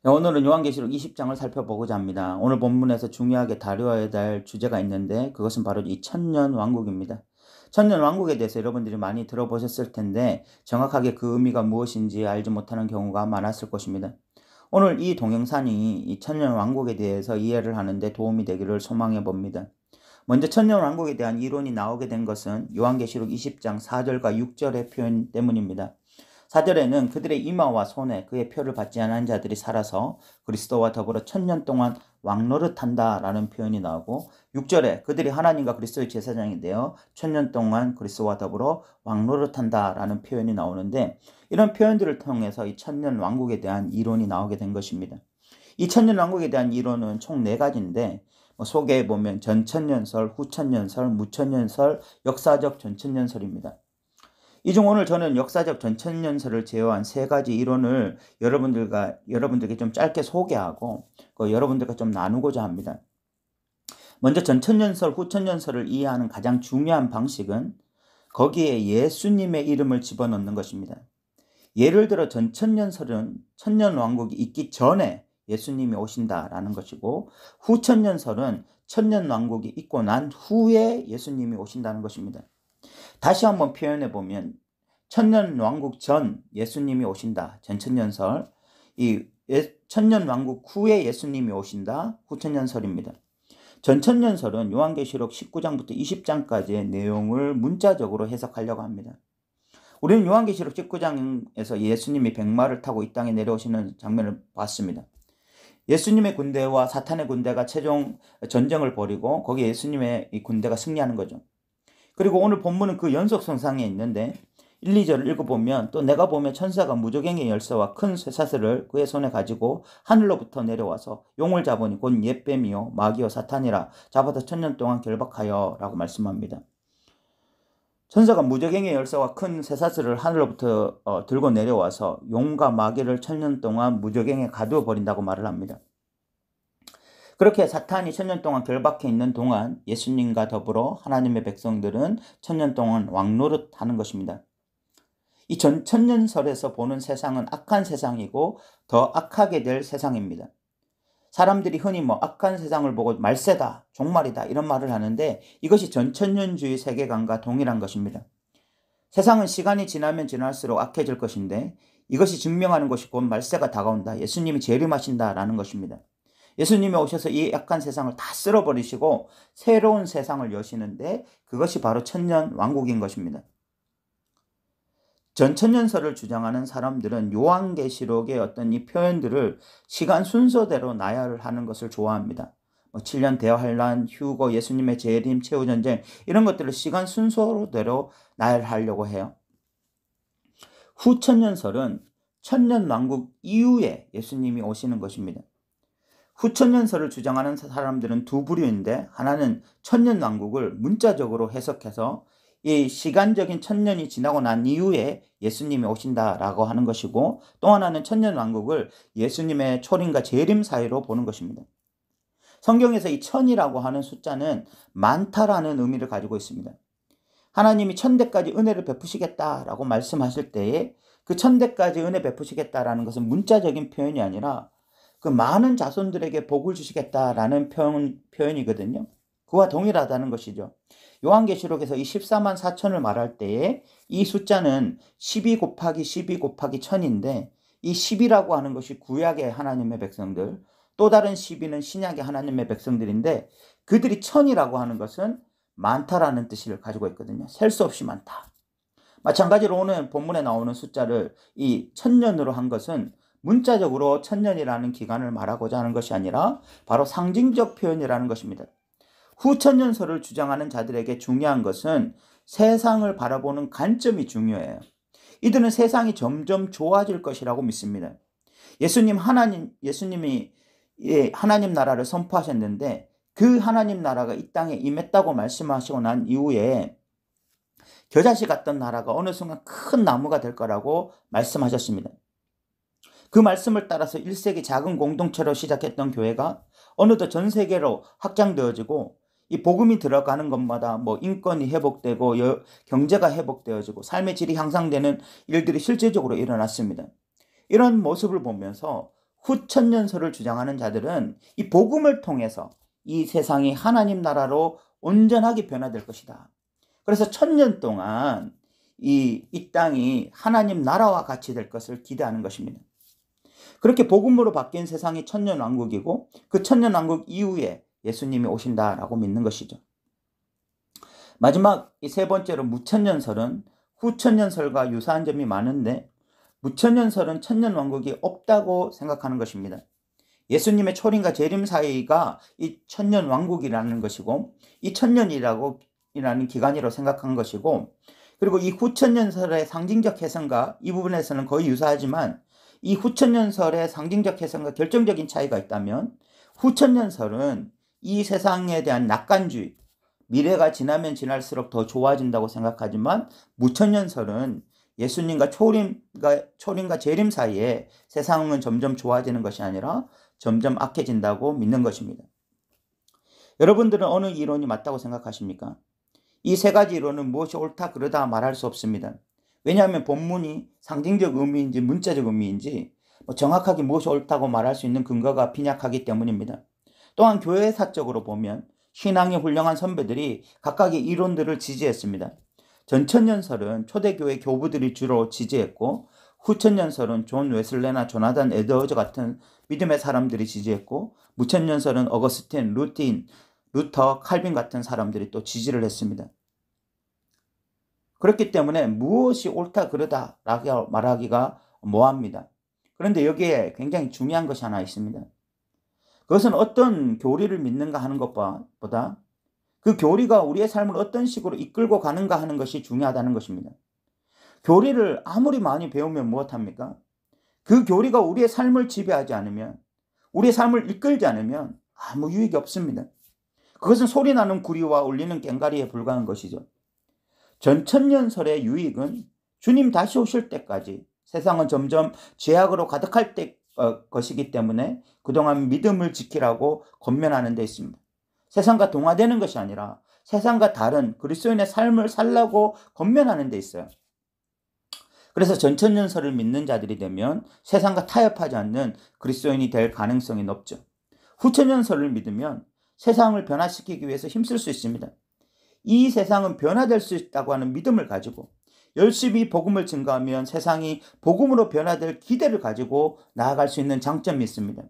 오늘은 요한계시록 20장을 살펴보고자 합니다. 오늘 본문에서 중요하게 다루어야 될 주제가 있는데 그것은 바로 이 천년 왕국입니다. 천년 왕국에 대해서 여러분들이 많이 들어보셨을 텐데 정확하게 그 의미가 무엇인지 알지 못하는 경우가 많았을 것입니다. 오늘 이 동영상이 이 천년 왕국에 대해서 이해를 하는데 도움이 되기를 소망해 봅니다. 먼저 천년 왕국에 대한 이론이 나오게 된 것은 요한계시록 20장 4절과 6절의 표현 때문입니다. 4절에는 그들의 이마와 손에 그의 표를 받지 않은 자들이 살아서 그리스도와 더불어 천년 동안 왕노릇한다 라는 표현이 나오고 6절에 그들이 하나님과 그리스도의 제사장이 되어 천년 동안 그리스도와 더불어 왕노릇한다 라는 표현이 나오는데 이런 표현들을 통해서 이 천년 왕국에 대한 이론이 나오게 된 것입니다. 이 천년 왕국에 대한 이론은 총 4가지인데 소개해 보면 전천년설, 후천년설, 무천년설, 역사적 전천년설입니다. 이 중 오늘 저는 역사적 전천년설을 제어한 3가지 이론을 여러분들께 좀 짧게 소개하고 여러분들과 좀 나누고자 합니다. 먼저 전천년설, 후천년설을 이해하는 가장 중요한 방식은 거기에 예수님의 이름을 집어넣는 것입니다. 예를 들어 전천년설은 천년왕국이 있기 전에 예수님이 오신다라는 것이고 후천년설은 천년왕국이 있고 난 후에 예수님이 오신다는 것입니다. 다시 한번 표현해 보면 천년왕국 전 예수님이 오신다. 전천년설. 천년왕국 후에 예수님이 오신다. 후천년설입니다. 전천년설은 요한계시록 19장부터 20장까지의 내용을 문자적으로 해석하려고 합니다. 우리는 요한계시록 19장에서 예수님이 백마를 타고 이 땅에 내려오시는 장면을 봤습니다. 예수님의 군대와 사탄의 군대가 최종 전쟁을 벌이고 거기에 예수님의 이 군대가 승리하는 거죠. 그리고 오늘 본문은 그 연속선상에 있는데 1, 2절을 읽어보면 또 내가 보면 천사가 무저갱의 열쇠와 큰 쇠사슬을 그의 손에 가지고 하늘로부터 내려와서 용을 잡으니 곧 옛뱀이요 마귀요 사탄이라 잡아서 천년 동안 결박하여 라고 말씀합니다. 천사가 무저갱의 열쇠와 큰 쇠사슬을 하늘로부터 들고 내려와서 용과 마귀를 천년 동안 무저갱에 가두어 버린다고 말을 합니다. 그렇게 사탄이 천년 동안 결박해 있는 동안 예수님과 더불어 하나님의 백성들은 천년 동안 왕노릇하는 것입니다. 이 전천년설에서 보는 세상은 악한 세상이고 더 악하게 될 세상입니다. 사람들이 흔히 악한 세상을 보고 말세다, 종말이다 이런 말을 하는데 이것이 전천년주의 세계관과 동일한 것입니다. 세상은 시간이 지나면 지날수록 악해질 것인데 이것이 증명하는 것이 곧 말세가 다가온다, 예수님이 재림하신다라는 것입니다. 예수님이 오셔서 이 악한 세상을 다 쓸어버리시고 새로운 세상을 여시는데 그것이 바로 천년 왕국인 것입니다. 전천년설을 주장하는 사람들은 요한계시록의 어떤 이 표현들을 시간 순서대로 나열하는 것을 좋아합니다. 7년 대환란, 휴거, 예수님의 재림, 최후전쟁 이런 것들을 시간 순서대로 나열하려고 해요. 후천년설은 천년 왕국 이후에 예수님이 오시는 것입니다. 후천년설을 주장하는 사람들은 두 부류인데 하나는 천년왕국을 문자적으로 해석해서 이 시간적인 천년이 지나고 난 이후에 예수님이 오신다라고 하는 것이고 또 하나는 천년왕국을 예수님의 초림과 재림 사이로 보는 것입니다. 성경에서 이 천이라고 하는 숫자는 많다라는 의미를 가지고 있습니다. 하나님이 1000대까지 은혜를 베푸시겠다라고 말씀하실 때에 그 1000대까지 은혜 베푸시겠다라는 것은 문자적인 표현이 아니라 그 많은 자손들에게 복을 주시겠다라는 표현이거든요. 그와 동일하다는 것이죠. 요한계시록에서 이 14만 4천을 말할 때에 이 숫자는 12 곱하기 12 곱하기 1000인데 이 10이라고 하는 것이 구약의 하나님의 백성들, 또 다른 12는 신약의 하나님의 백성들인데 그들이 1000이라고 하는 것은 많다라는 뜻을 가지고 있거든요. 셀 수 없이 많다. 마찬가지로 오늘 본문에 나오는 숫자를 이 1000년으로 한 것은 문자적으로 천년이라는 기간을 말하고자 하는 것이 아니라 바로 상징적 표현이라는 것입니다. 후천년설을 주장하는 자들에게 중요한 것은 세상을 바라보는 관점이 중요해요. 이들은 세상이 점점 좋아질 것이라고 믿습니다. 예수님이 하나님 나라를 선포하셨는데 그 하나님 나라가 이 땅에 임했다고 말씀하시고 난 이후에 겨자씨 같던 나라가 어느 순간 큰 나무가 될 거라고 말씀하셨습니다. 그 말씀을 따라서 1세기 작은 공동체로 시작했던 교회가 어느덧 전 세계로 확장되어지고 이 복음이 들어가는 것마다 인권이 회복되고 경제가 회복되어지고 삶의 질이 향상되는 일들이 실질적으로 일어났습니다. 이런 모습을 보면서 후천년설을 주장하는 자들은 이 복음을 통해서 이 세상이 하나님 나라로 온전하게 변화될 것이다. 그래서 1000년 동안 이 땅이 하나님 나라와 같이 될 것을 기대하는 것입니다. 그렇게 복음으로 바뀐 세상이 천년왕국이고 그 천년왕국 이후에 예수님이 오신다라고 믿는 것이죠. 마지막 이 세 번째로 무천년설은 후천년설과 유사한 점이 많은데 무천년설은 천년왕국이 없다고 생각하는 것입니다. 예수님의 초림과 재림 사이가 이 천년왕국이라는 것이고 이 천년이라는 기간이라고 생각한 것이고, 그리고 이 후천년설의 상징적 해석과 이 부분에서는 거의 유사하지만 이 후천년설의 상징적 해석과 결정적인 차이가 있다면 후천년설은 이 세상에 대한 낙관주의, 미래가 지나면 지날수록 더 좋아진다고 생각하지만 무천년설은 예수님과 초림과 재림 사이에 세상은 점점 좋아지는 것이 아니라 점점 악해진다고 믿는 것입니다. 여러분들은 어느 이론이 맞다고 생각하십니까? 이 세 가지 이론은 무엇이 옳다 그르다 말할 수 없습니다. 왜냐하면 본문이 상징적 의미인지 문자적 의미인지 정확하게 무엇이 옳다고 말할 수 있는 근거가 빈약하기 때문입니다. 또한 교회사적으로 보면 신앙이 훌륭한 선배들이 각각의 이론들을 지지했습니다. 전천년설은 초대교회 교부들이 주로 지지했고, 후천년설은 존 웨슬레나 조나단 에드워즈 같은 믿음의 사람들이 지지했고, 무천년설은 어거스틴, 루터, 칼빈 같은 사람들이 또 지지를 했습니다. 그렇기 때문에 무엇이 옳다 그르다라고 말하기가 모호합니다. 그런데 여기에 굉장히 중요한 것이 하나 있습니다. 그것은 어떤 교리를 믿는가 하는 것보다 그 교리가 우리의 삶을 어떤 식으로 이끌고 가는가 하는 것이 중요하다는 것입니다. 교리를 아무리 많이 배우면 무엇합니까? 그 교리가 우리의 삶을 지배하지 않으면, 우리의 삶을 이끌지 않으면 아무 유익이 없습니다. 그것은 소리나는 구리와 울리는 꽹과리에 불과한 것이죠. 전천년설의 유익은 주님 다시 오실 때까지 세상은 점점 죄악으로 가득할 것이기 때문에 그동안 믿음을 지키라고 권면하는 데 있습니다. 세상과 동화되는 것이 아니라 세상과 다른 그리스도인의 삶을 살라고 권면하는 데 있어요. 그래서 전천년설을 믿는 자들이 되면 세상과 타협하지 않는 그리스도인이 될 가능성이 높죠. 후천년설을 믿으면 세상을 변화시키기 위해서 힘쓸 수 있습니다. 이 세상은 변화될 수 있다고 하는 믿음을 가지고 열심히 복음을 증거하면 세상이 복음으로 변화될 기대를 가지고 나아갈 수 있는 장점이 있습니다.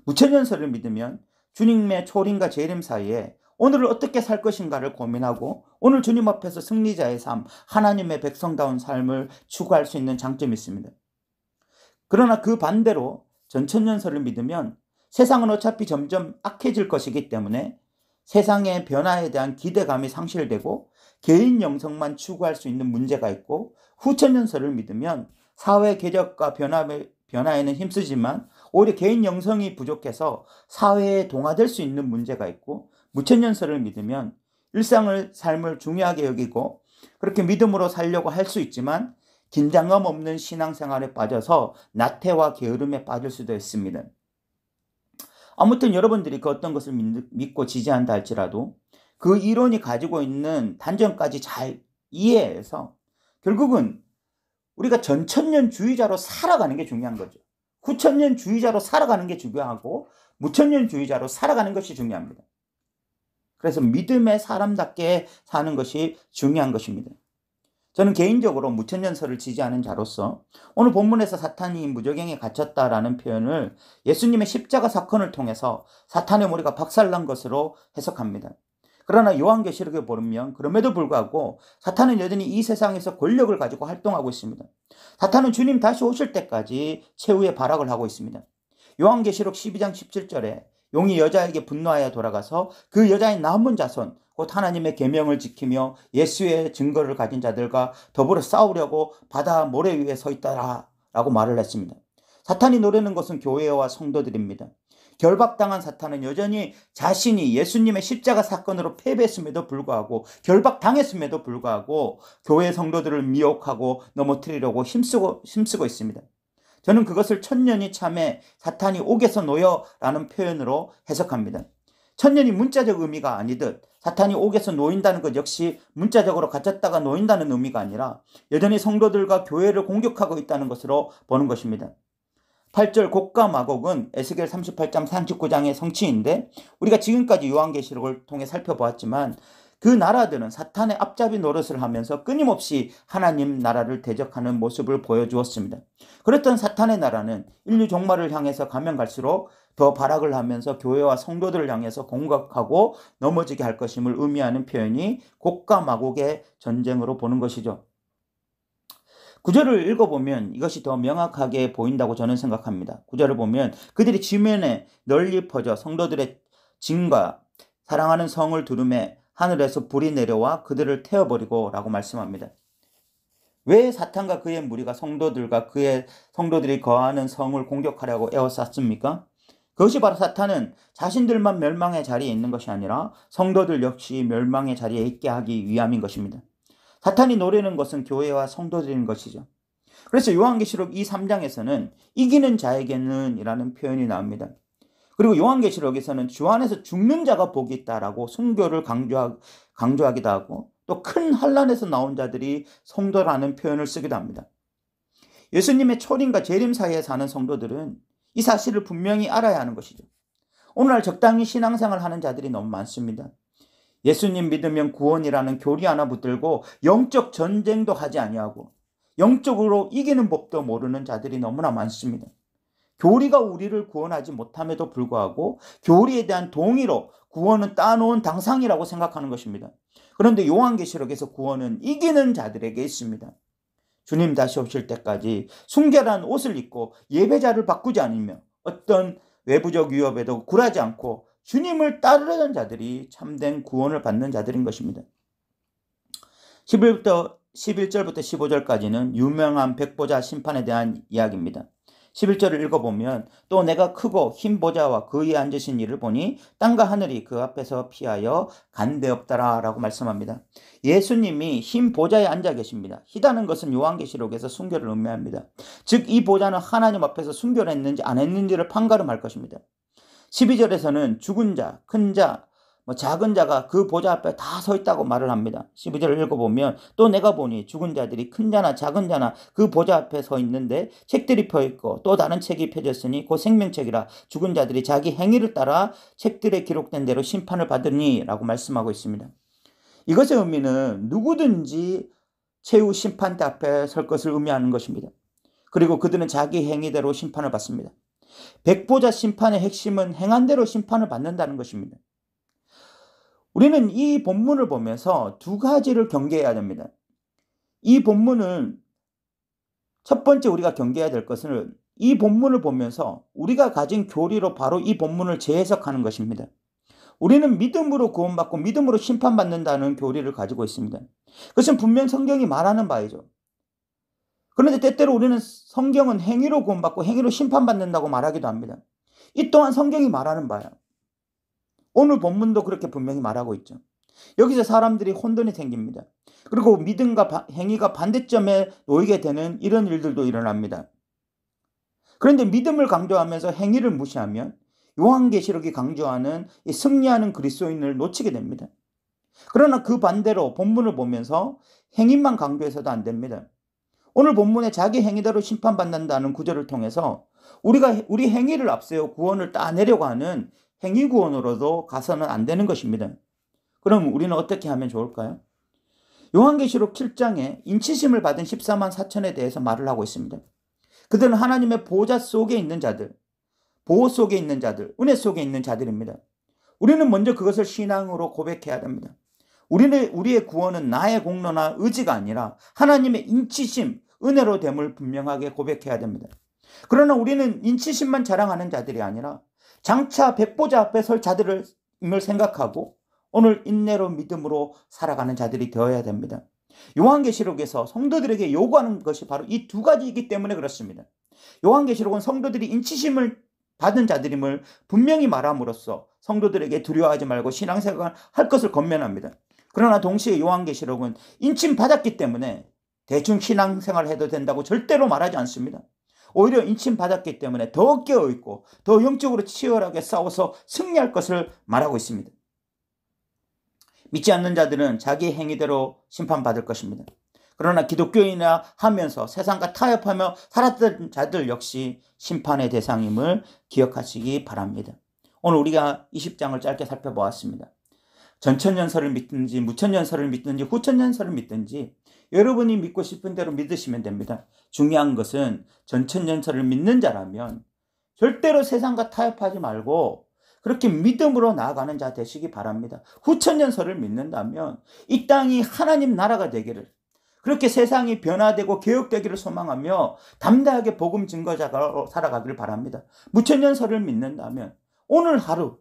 무천년설을 믿으면 주님의 초림과 재림 사이에 오늘을 어떻게 살 것인가를 고민하고 오늘 주님 앞에서 승리자의 삶, 하나님의 백성다운 삶을 추구할 수 있는 장점이 있습니다. 그러나 그 반대로 전천년설을 믿으면 세상은 어차피 점점 악해질 것이기 때문에 세상의 변화에 대한 기대감이 상실되고 개인 영성만 추구할 수 있는 문제가 있고, 후천년설을 믿으면 사회 개혁과 변화에는 힘쓰지만 오히려 개인 영성이 부족해서 사회에 동화될 수 있는 문제가 있고, 무천년설을 믿으면 삶을 중요하게 여기고 그렇게 믿음으로 살려고 할 수 있지만 긴장감 없는 신앙생활에 빠져서 나태와 게으름에 빠질 수도 있습니다. 아무튼 여러분들이 그 어떤 것을 믿고 지지한다 할지라도 그 이론이 가지고 있는 단점까지 잘 이해해서 결국은 우리가 전천년주의자로 살아가는 게 중요한 거죠. 후천년주의자로 살아가는 게 중요하고 무천년주의자로 살아가는 것이 중요합니다. 그래서 믿음의 사람답게 사는 것이 중요한 것입니다. 저는 개인적으로 무천년설을 지지하는 자로서 오늘 본문에서 사탄이 무저갱에 갇혔다라는 표현을 예수님의 십자가 사건을 통해서 사탄의 머리가 박살난 것으로 해석합니다. 그러나 요한계시록에 보면 그럼에도 불구하고 사탄은 여전히 이 세상에서 권력을 가지고 활동하고 있습니다. 사탄은 주님 다시 오실 때까지 최후의 발악을 하고 있습니다. 요한계시록 12장 17절에 용이 여자에게 분노하여 돌아가서 그 여자의 남은 자손 곧 하나님의 계명을 지키며 예수의 증거를 가진 자들과 더불어 싸우려고 바다 모래 위에 서 있다라 라고 말을 했습니다. 사탄이 노리는 것은 교회와 성도들입니다. 결박당한 사탄은 여전히 자신이 예수님의 십자가 사건으로 패배했음에도 불구하고 결박당했음에도 불구하고 교회 성도들을 미혹하고 넘어뜨리려고 힘쓰고 있습니다. 저는 그것을 천년이 참에 사탄이 옥에서 놓여라는 표현으로 해석합니다. 천년이 문자적 의미가 아니듯 사탄이 옥에서 놓인다는 것 역시 문자적으로 갇혔다가 놓인다는 의미가 아니라 여전히 성도들과 교회를 공격하고 있다는 것으로 보는 것입니다. 8절 곡과 마곡은 에스겔 38장 39장의 성취인데 우리가 지금까지 요한계시록을 통해 살펴보았지만 그 나라들은 사탄의 앞잡이 노릇을 하면서 끊임없이 하나님 나라를 대적하는 모습을 보여주었습니다. 그랬던 사탄의 나라는 인류 종말을 향해서 가면 갈수록 더 발악을 하면서 교회와 성도들을 향해서 공격하고 넘어지게 할 것임을 의미하는 표현이 곡과 마곡의 전쟁으로 보는 것이죠. 구절을 읽어보면 이것이 더 명확하게 보인다고 저는 생각합니다. 구절을 보면 그들이 지면에 널리 퍼져 성도들의 진과 사랑하는 성을 두름에 하늘에서 불이 내려와 그들을 태워버리고 라고 말씀합니다. 왜 사탄과 그의 무리가 성도들과 그의 성도들이 거하는 성을 공격하려고 에워쌌습니까? 그것이 바로 사탄은 자신들만 멸망의 자리에 있는 것이 아니라 성도들 역시 멸망의 자리에 있게 하기 위함인 것입니다. 사탄이 노리는 것은 교회와 성도들인 것이죠. 그래서 요한계시록 이 3장에서는 이기는 자에게는 이라는 표현이 나옵니다. 그리고 요한계시록에서는 주 안에서 죽는 자가 복이 있다라고 순교를 강조하기도 하고 또 큰 환난에서 나온 자들이 성도라는 표현을 쓰기도 합니다. 예수님의 초림과 재림 사이에 사는 성도들은 이 사실을 분명히 알아야 하는 것이죠. 오늘날 적당히 신앙생활 하는 자들이 너무 많습니다. 예수님 믿으면 구원이라는 교리 하나 붙들고 영적 전쟁도 하지 아니하고 영적으로 이기는 법도 모르는 자들이 너무나 많습니다. 교리가 우리를 구원하지 못함에도 불구하고 교리에 대한 동의로 구원은 따놓은 당상이라고 생각하는 것입니다. 그런데 요한계시록에서 구원은 이기는 자들에게 있습니다. 주님 다시 오실 때까지 순결한 옷을 입고 예배자를 바꾸지 않으며 어떤 외부적 위협에도 굴하지 않고 주님을 따르는 자들이 참된 구원을 받는 자들인 것입니다. 11절부터 15절까지는 유명한 백보자 심판에 대한 이야기입니다. 11절을 읽어보면 또 내가 크고 흰 보좌와 그 위에 앉으신 이를 보니 땅과 하늘이 그 앞에서 피하여 간데없더라 라고 말씀합니다. 예수님이 흰 보좌에 앉아 계십니다. 희다는 것은 요한계시록에서 순교를 의미합니다. 즉 이 보좌는 하나님 앞에서 순교를 했는지 안 했는지를 판가름할 것입니다. 12절에서는 죽은 자, 큰 자, 작은 자가 그 보좌 앞에 다 서 있다고 말을 합니다. 12절을 읽어보면 또 내가 보니 죽은 자들이 큰 자나 작은 자나 그 보좌 앞에 서 있는데 책들이 펴있고 또 다른 책이 펴졌으니 곧 생명책이라 죽은 자들이 자기 행위를 따라 책들에 기록된 대로 심판을 받으니 라고 말씀하고 있습니다. 이것의 의미는 누구든지 최후 심판대 앞에 설 것을 의미하는 것입니다. 그리고 그들은 자기 행위대로 심판을 받습니다. 백보자 심판의 핵심은 행한 대로 심판을 받는다는 것입니다. 우리는 이 본문을 보면서 두 가지를 경계해야 됩니다. 이 본문은 첫 번째 우리가 경계해야 될 것은 이 본문을 보면서 우리가 가진 교리로 바로 이 본문을 재해석하는 것입니다. 우리는 믿음으로 구원받고 믿음으로 심판받는다는 교리를 가지고 있습니다. 그것은 분명 성경이 말하는 바이죠. 그런데 때때로 우리는 성경은 행위로 구원받고 행위로 심판받는다고 말하기도 합니다. 이 또한 성경이 말하는 바예요. 오늘 본문도 그렇게 분명히 말하고 있죠. 여기서 사람들이 혼돈이 생깁니다. 그리고 믿음과 행위가 반대점에 놓이게 되는 이런 일들도 일어납니다. 그런데 믿음을 강조하면서 행위를 무시하면 요한계시록이 강조하는 이 승리하는 그리스도인을 놓치게 됩니다. 그러나 그 반대로 본문을 보면서 행위만 강조해서도 안 됩니다. 오늘 본문에 자기 행위대로 심판받는다는 구절을 통해서 우리가 우리 행위를 앞세워 구원을 따내려고 하는 행위 구원으로도 가서는 안 되는 것입니다. 그럼 우리는 어떻게 하면 좋을까요? 요한계시록 7장에 인치심을 받은 14만 4천에 대해서 말을 하고 있습니다. 그들은 하나님의 보좌 속에 있는 자들, 보호 속에 있는 자들, 은혜 속에 있는 자들입니다. 우리는 먼저 그것을 신앙으로 고백해야 됩니다. 우리의 구원은 나의 공로나 의지가 아니라 하나님의 인치심, 은혜로 됨을 분명하게 고백해야 됩니다. 그러나 우리는 인치심만 자랑하는 자들이 아니라 장차 백보자 앞에 설 자들을 생각하고 오늘 인내로 믿음으로 살아가는 자들이 되어야 됩니다. 요한계시록에서 성도들에게 요구하는 것이 바로 이 두 가지이기 때문에 그렇습니다. 요한계시록은 성도들이 인치심을 받은 자들임을 분명히 말함으로써 성도들에게 두려워하지 말고 신앙생활 할 것을 권면합니다. 그러나 동시에 요한계시록은 인침 받았기 때문에 대충 신앙생활 해도 된다고 절대로 말하지 않습니다. 오히려 인침 받았기 때문에 더 깨어있고 더 영적으로 치열하게 싸워서 승리할 것을 말하고 있습니다. 믿지 않는 자들은 자기 행위대로 심판받을 것입니다. 그러나 기독교인이라 하면서 세상과 타협하며 살았던 자들 역시 심판의 대상임을 기억하시기 바랍니다. 오늘 우리가 20장을 짧게 살펴보았습니다. 전천년설을 믿든지 무천년설을 믿든지 후천년설을 믿든지 여러분이 믿고 싶은 대로 믿으시면 됩니다. 중요한 것은 전천년설을 믿는 자라면 절대로 세상과 타협하지 말고 그렇게 믿음으로 나아가는 자 되시기 바랍니다. 후천년설을 믿는다면 이 땅이 하나님 나라가 되기를, 그렇게 세상이 변화되고 개혁되기를 소망하며 담대하게 복음 증거자로 살아가기를 바랍니다. 무천년설을 믿는다면 오늘 하루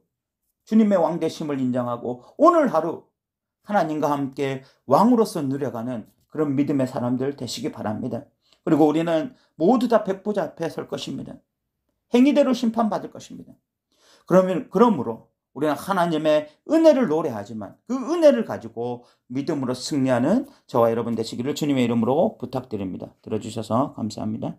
주님의 왕되심을 인정하고 오늘 하루 하나님과 함께 왕으로서 누려가는 그런 믿음의 사람들 되시기 바랍니다. 그리고 우리는 모두 다 백보자 앞에 설 것입니다. 행위대로 심판받을 것입니다. 그러므로 우리는 하나님의 은혜를 노래하지만 그 은혜를 가지고 믿음으로 승리하는 저와 여러분 되시기를 주님의 이름으로 부탁드립니다. 들어주셔서 감사합니다.